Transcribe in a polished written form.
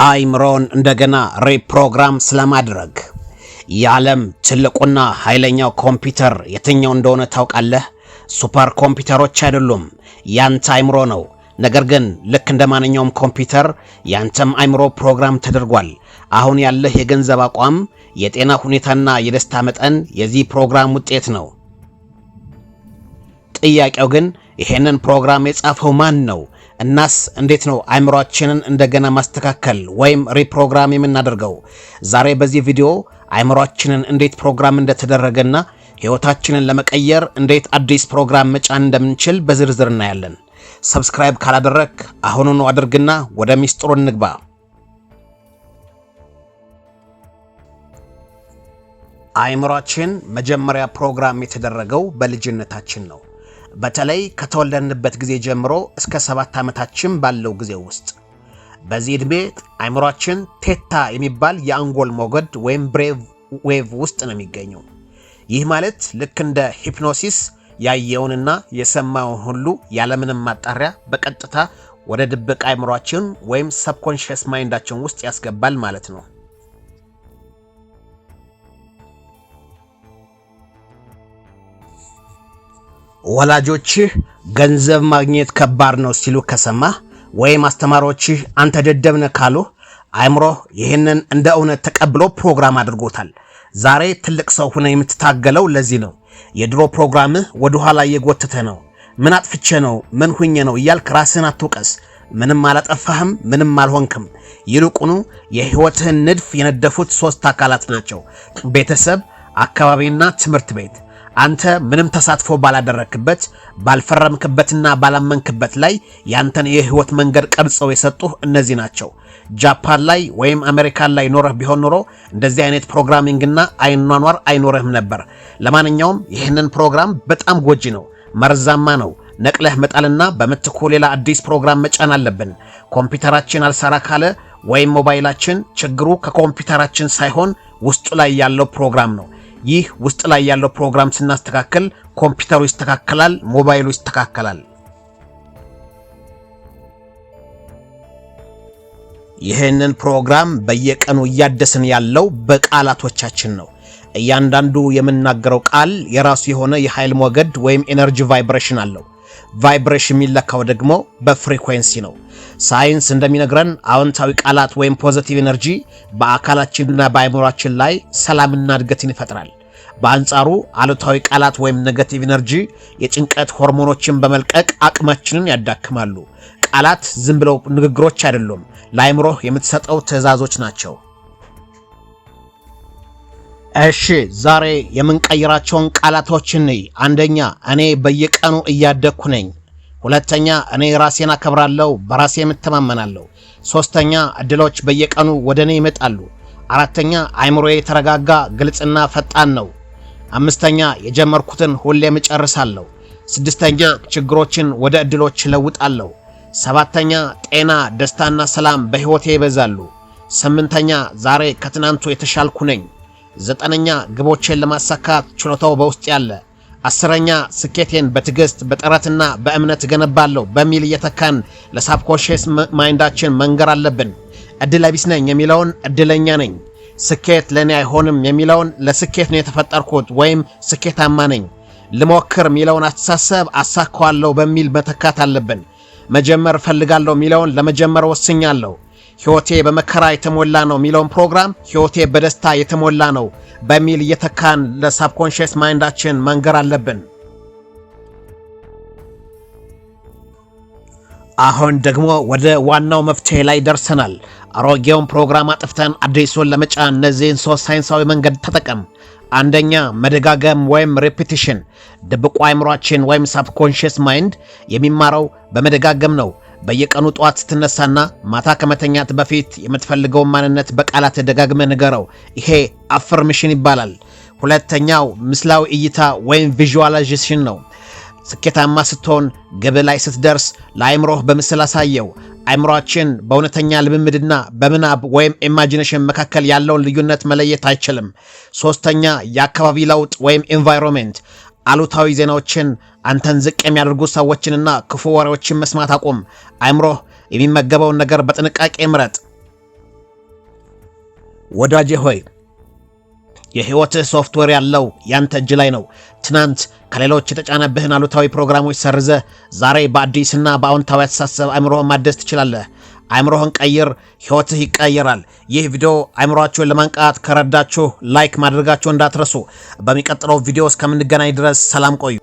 አይምሮን እንደገና ሪፕሮግራም ስለማድረግ የዓለም ትልቁና ኃይለኛው ኮምፒውተር የትኛው እንደሆነ ታውቃለህ? ሱፐር ኮምፒውተሮች አይደሉም፣ ያንተ አይምሮ ነው። ነገር ግን ልክ እንደማንኛውም ኮምፒውተር ያንተም አይምሮ ፕሮግራም ተደርጓል። አሁን ያለህ የገንዘብ አቋም፣ የጤና ሁኔታና የደስታ መጠን የዚህ ፕሮግራም ውጤት ነው። ጥያቄው ግን ይሄንን ፕሮግራም የጻፈው ማን ነው? እናስ እንዴት ነው አይምሮአችንን እንደገና ማስተካከል ወይም ሪፕሮግራም የምናደርገው? ዛሬ በዚህ ቪዲዮ አይምሮአችንን እንዴት ፕሮግራም እንደተደረገና ህይወታችንን ለመቀየር እንዴት አዲስ ፕሮግራም መጫን እንደምንችል በዝርዝር እናያለን። ሰብስክራይብ ካላደረክ አሁኑኑ አድርግና ወደ ሚስጥሩ እንግባ። አይምሮአችን መጀመሪያ ፕሮግራም የተደረገው በልጅነታችን ነው። በተለይ ከተወለድንበት ጊዜ ጀምሮ እስከ 7 ዓመታችን ባለው ጊዜ ውስጥ በዚህ ዕድሜ አይምሮአችን ቴታ የሚባል የአንጎል ሞገድ ወይም ብሬቭ ዌቭ ውስጥ ነው የሚገኘው። ይህ ማለት ልክ እንደ ሂፕኖሲስ ያየውንና የሰማውን ሁሉ ያለምንም ማጣሪያ በቀጥታ ወደ ድብቅ አይምሮአችን ወይም ሰብኮንሺየስ ማይንዳችን ውስጥ ያስገባል ማለት ነው። ወላጆችህ ገንዘብ ማግኘት ከባድ ነው ሲሉ ከሰማህ ወይም አስተማሪዎችህ አንተ ደደብ ነህ ካሉ አይምሮህ ይህንን እንደ እውነት ተቀብሎ ፕሮግራም አድርጎታል። ዛሬ ትልቅ ሰው ሆነ የምትታገለው ለዚህ ነው። የድሮ ፕሮግራምህ ወደ ኋላ እየጎተተ ነው። ምን አጥፍቼ ነው? ምን ሁኜ ነው እያልክ ራስህን አትውቀስ። ምንም አላጠፋህም፣ ምንም አልሆንክም። ይልቁኑ የህይወትህን ንድፍ የነደፉት 3 አካላት ናቸው፤ ቤተሰብ፣ አካባቢና ትምህርት ቤት። አንተ ምንም ተሳትፎ ባላደረክበት፣ ባልፈረምክበትና ባላመንክበት ላይ ያንተን የህይወት መንገድ ቀርጸው የሰጡህ እነዚህ ናቸው። ጃፓን ላይ ወይም አሜሪካን ላይ ኖረህ ቢሆን ኖሮ እንደዚህ አይነት ፕሮግራሚንግና አይኗኗር አይኖርህም ነበር። ለማንኛውም ይህንን ፕሮግራም በጣም ጎጂ ነው፣ መርዛማ ነው። ነቅለህ መጣልና በምትኩ ሌላ አዲስ ፕሮግራም መጫን አለብን። ኮምፒውተራችን አልሰራ ካለ ወይም ሞባይላችን፣ ችግሩ ከኮምፒውተራችን ሳይሆን ውስጡ ላይ ያለው ፕሮግራም ነው። ይህ ውስጥ ላይ ያለው ፕሮግራም ስናስተካክል ኮምፒውተሩ ይስተካከላል፣ ሞባይሉ ይስተካከላል። ይህንን ፕሮግራም በየቀኑ እያደስን ያለው በቃላቶቻችን ነው። እያንዳንዱ የምናገረው ቃል የራሱ የሆነ የኃይል ሞገድ ወይም ኤነርጂ ቫይብሬሽን አለው። ቫይብሬሽን የሚለካው ደግሞ በፍሪኩዌንሲ ነው። ሳይንስ እንደሚነግረን አዎንታዊ ቃላት ወይም ፖዚቲቭ ኤነርጂ በአካላችንና በአይምሮአችን ላይ ሰላምና እድገትን ይፈጥራል። በአንጻሩ አሉታዊ ቃላት ወይም ኔጌቲቭ ኤነርጂ የጭንቀት ሆርሞኖችን በመልቀቅ አቅማችንን ያዳክማሉ። ቃላት ዝም ብለው ንግግሮች አይደሉም፣ ለአይምሮህ የምትሰጠው ትዕዛዞች ናቸው። እሺ፣ ዛሬ የምንቀይራቸውን ቃላቶችን ነይ። አንደኛ፣ እኔ በየቀኑ እያደግኩ ነኝ። ሁለተኛ፣ እኔ ራሴን አከብራለሁ፣ በራሴ እተማመናለሁ። ሶስተኛ፣ እድሎች በየቀኑ ወደኔ ይመጣሉ። አራተኛ፣ አይምሮዬ የተረጋጋ ግልጽና ፈጣን ነው። አምስተኛ፣ የጀመርኩትን ሁሌም እጨርሳለሁ። ስድስተኛ፣ ችግሮችን ወደ እድሎች እለውጣለሁ። ሰባተኛ፣ ጤና፣ ደስታና ሰላም በህይወቴ ይበዛሉ። ስምንተኛ፣ ዛሬ ከትናንቱ የተሻልኩ ነኝ። ዘጠነኛ፣ ግቦቼን ለማሳካት ችሎታው በውስጥ ያለ። አስረኛ፣ ስኬቴን በትዕግስት በጥረትና በእምነት ገነባለሁ በሚል እየተካን ለሳብኮንሺየስ ማይንዳችን መንገር አለብን። እድለ ቢስ ነኝ የሚለውን እድለኛ ነኝ፣ ስኬት ለኔ አይሆንም የሚለውን ለስኬት ነው የተፈጠርኩት ወይም ስኬታማ ነኝ፣ ልሞክር የሚለውን አስተሳሰብ አሳካዋለሁ በሚል መተካት አለብን። መጀመር ፈልጋለሁ የሚለውን ለመጀመር ወስኛለሁ። ህይወቴ በመከራ የተሞላ ነው የሚለውን ፕሮግራም ህይወቴ በደስታ የተሞላ ነው በሚል እየተካን ለሳብኮንሺየስ ማይንዳችን መንገር አለብን። አሁን ደግሞ ወደ ዋናው መፍትሄ ላይ ደርሰናል። አሮጌውን ፕሮግራም አጥፍተን አዲሱን ለመጫን እነዚህን 3 ሳይንሳዊ መንገድ ተጠቀም። አንደኛ፣ መደጋገም ወይም ሬፒቲሽን። ድብቁ አይምሮአችን ወይም ሳብኮንሺየስ ማይንድ የሚማረው በመደጋገም ነው። በየቀኑ ጧት ስትነሳና ማታ ከመተኛት በፊት የምትፈልገውን ማንነት በቃላት ደጋግመህ ንገረው። ይሄ አፈርሜሽን ይባላል። ሁለተኛው ምስላዊ እይታ ወይም ቪዥዋላይዜሽን ነው። ስኬታማ ስትሆን፣ ግብ ላይ ስትደርስ ለአይምሮህ በምስል አሳየው። አይምሮአችን በእውነተኛ ልምምድና በምናብ ወይም ኢማጂኔሽን መካከል ያለውን ልዩነት መለየት አይችልም። ሶስተኛ፣ የአካባቢ ለውጥ ወይም ኤንቫይሮንመንት። አሉታዊ ዜናዎችን፣ አንተን ዝቅ የሚያደርጉ ሰዎችንና ክፉ ወሬዎችን መስማት አቁም። አይምሮህ የሚመገበውን ነገር በጥንቃቄ ምረጥ። ወዳጄ ሆይ የህይወትህ ሶፍትዌር ያለው ያንተ እጅ ላይ ነው። ትናንት ከሌሎች የተጫነብህን አሉታዊ ፕሮግራሞች ሰርዘ ዛሬ በአዲስና በአዎንታዊ አስተሳሰብ አእምሮህን ማደስ ትችላለህ። አእምሮህን ቀይር፣ ህይወትህ ይቀየራል። ይህ ቪዲዮ አእምሮአችሁን ለማንቃት ከረዳችሁ ላይክ ማድረጋችሁ እንዳትረሱ። በሚቀጥለው ቪዲዮ እስከምንገናኝ ድረስ ሰላም ቆዩ።